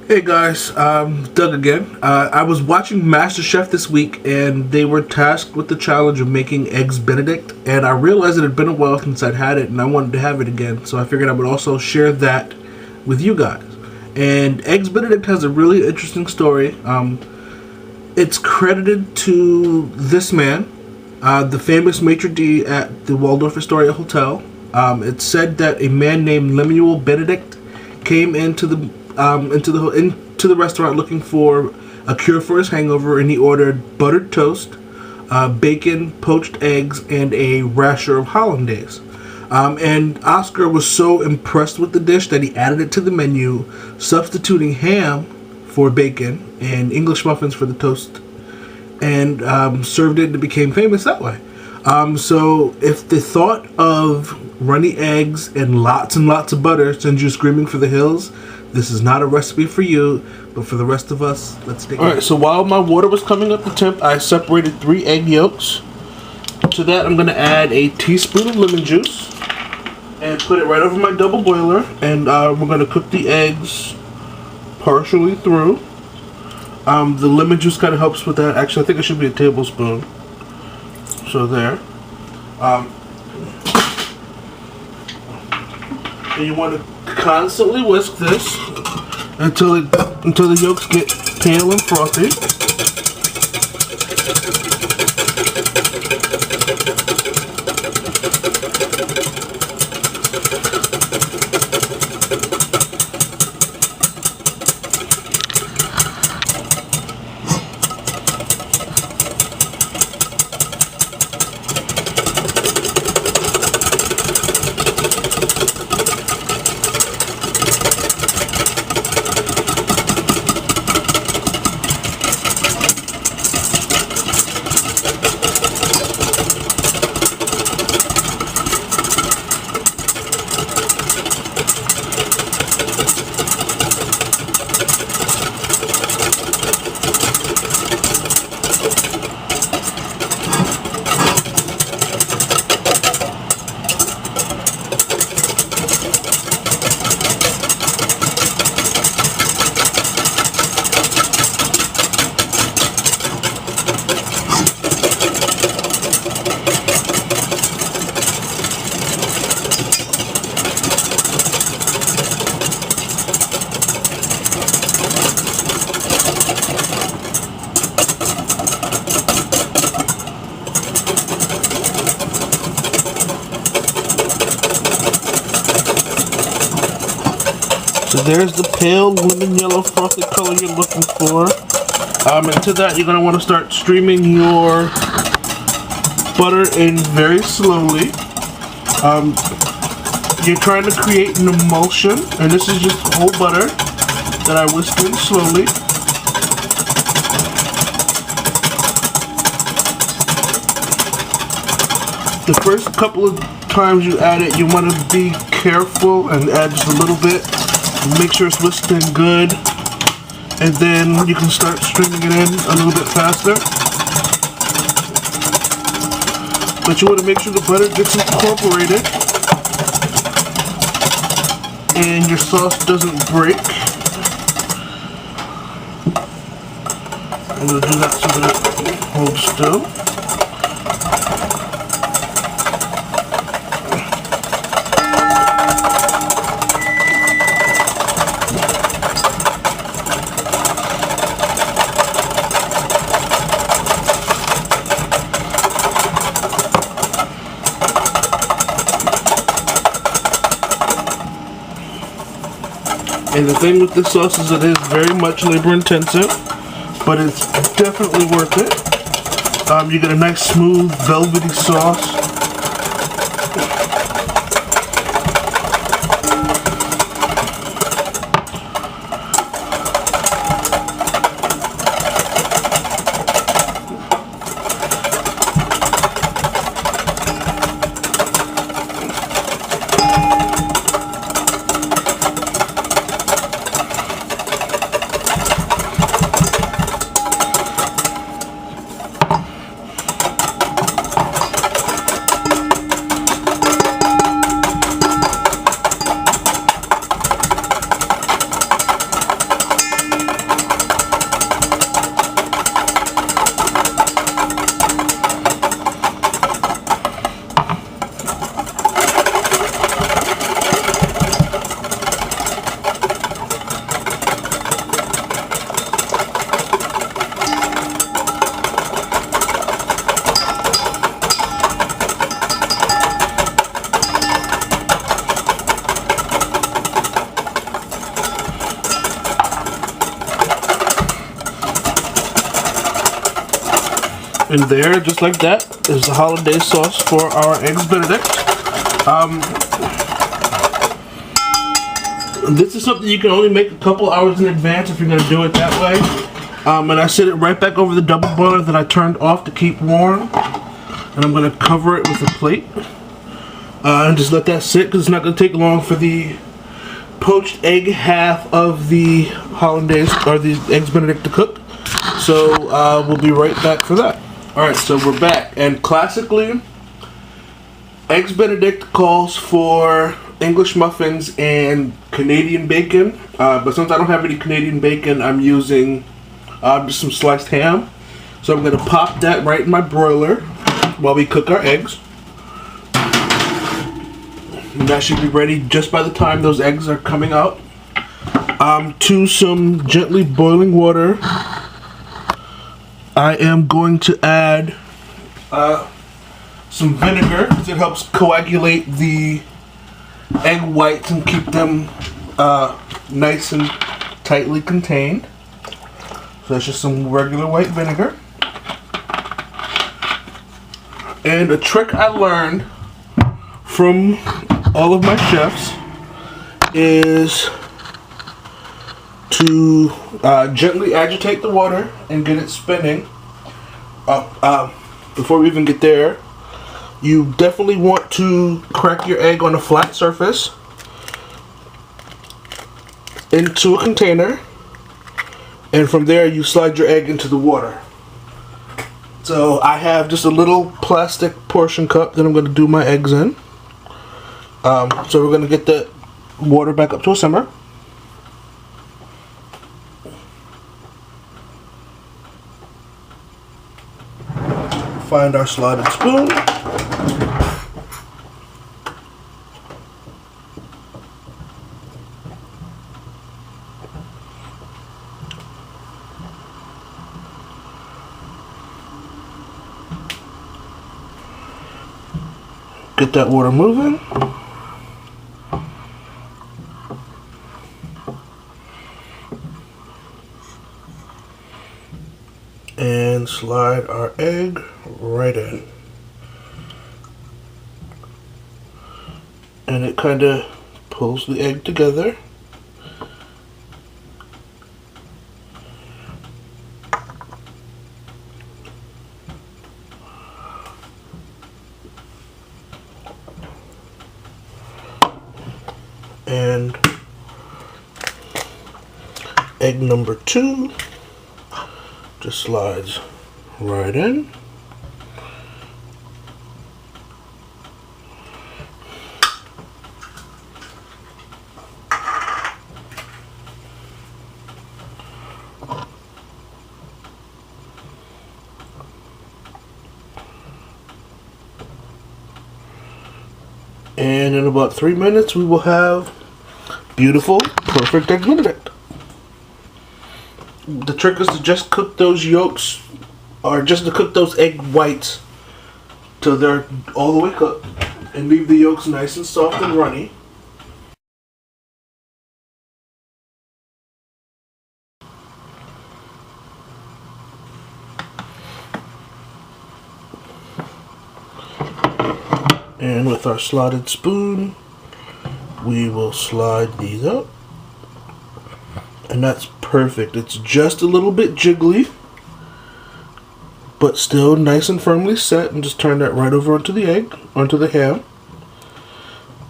Hey guys, Doug again. I was watching MasterChef this week and they were tasked with the challenge of making Eggs Benedict, and I realized it had been a while since I'd had it and I wanted to have it again, so I figured I would also share that with you guys. And Eggs Benedict has a really interesting story. It's credited to this man, the famous maitre d' at the Waldorf Astoria Hotel. It's said that a man named Lemuel Benedict came into the restaurant looking for a cure for his hangover, and he ordered buttered toast, bacon, poached eggs, and a rasher of hollandaise. And Oscar was so impressed with the dish that he added it to the menu, substituting ham for bacon and English muffins for the toast, and served it, and it became famous that way. So if the thought of runny eggs and lots of butter sends you screaming for the hills, this is not a recipe for you, but for the rest of us, let's take it. Alright, so while my water was coming up to temp, I separated 3 egg yolks. To that, I'm going to add a teaspoon of lemon juice and put it right over my double boiler, and we're going to cook the eggs partially through. The lemon juice kind of helps with that. Actually, I think it should be a tablespoon. So there. And you want to constantly whisk this until the yolks get pale and frothy. So there's the pale lemon yellow frosted color you're looking for. And to that, you're going to want to start streaming your butter in very slowly. You're trying to create an emulsion, and this is just whole butter that I whisk in slowly. The first couple of times you add it, you want to be careful and add just a little bit. Make sure it's whisked in good, and then you can start streaming it in a little bit faster. But you want to make sure the butter gets incorporated and your sauce doesn't break. I'm going to do that so that it holds still. And the thing with this sauce is it is very much labor intensive, but it's definitely worth it. You get a nice smooth velvety sauce. And there, just like that, is the hollandaise sauce for our Eggs Benedict. This is something you can only make a couple hours in advance if you're going to do it that way. And I set it right back over the double boiler that I turned off to keep warm. And I'm going to cover it with a plate. And just let that sit, because it's not going to take long for the poached egg half of the hollandaise, or the Eggs Benedict, to cook. So we'll be right back for that. Alright, so we're back. And classically, Eggs Benedict calls for English muffins and Canadian bacon, but since I don't have any Canadian bacon, I'm using just some sliced ham. So I'm going to pop that right in my broiler while we cook our eggs. And that should be ready just by the time those eggs are coming out. To some gently boiling water, I am going to add some vinegar, because it helps coagulate the egg whites and keep them nice and tightly contained. So that's just some regular white vinegar. And a trick I learned from all of my chefs is to gently agitate the water and get it spinning. Before we even get there, you definitely want to crack your egg on a flat surface into a container, and from there you slide your egg into the water. So I have just a little plastic portion cup that I'm going to do my eggs in. So we're going to get the water back up to a simmer. Find our slotted spoon. Get that water moving. And slide our egg right in. And it kind of pulls the egg together. And egg number 2 just slides right in. And in about 3 minutes, we will have beautiful, perfect Eggs Benedict. The trick is to just cook those yolks, or just to cook those egg whites till they're all the way cooked, and leave the yolks nice and soft and runny. And with our slotted spoon, we will slide these up. And that's perfect. It's just a little bit jiggly, but still nice and firmly set. And just turn that right over onto the egg, onto the ham.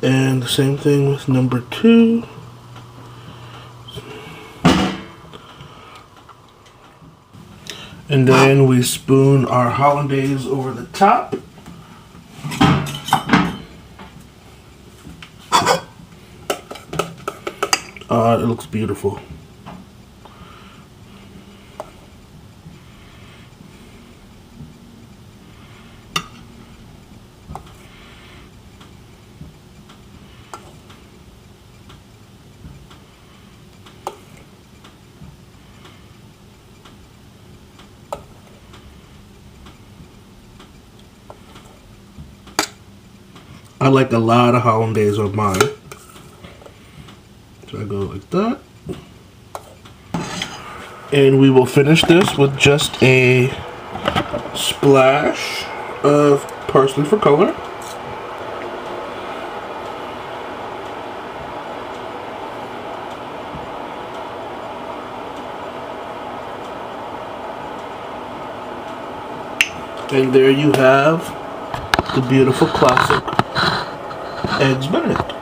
And the same thing with number 2. And then we spoon our hollandaise over the top. It looks beautiful. I like a lot of hollandaise on mine. So I go like that. And we will finish this with just a Splash of parsley for color. And there you have the beautiful classic Eggs Benedict.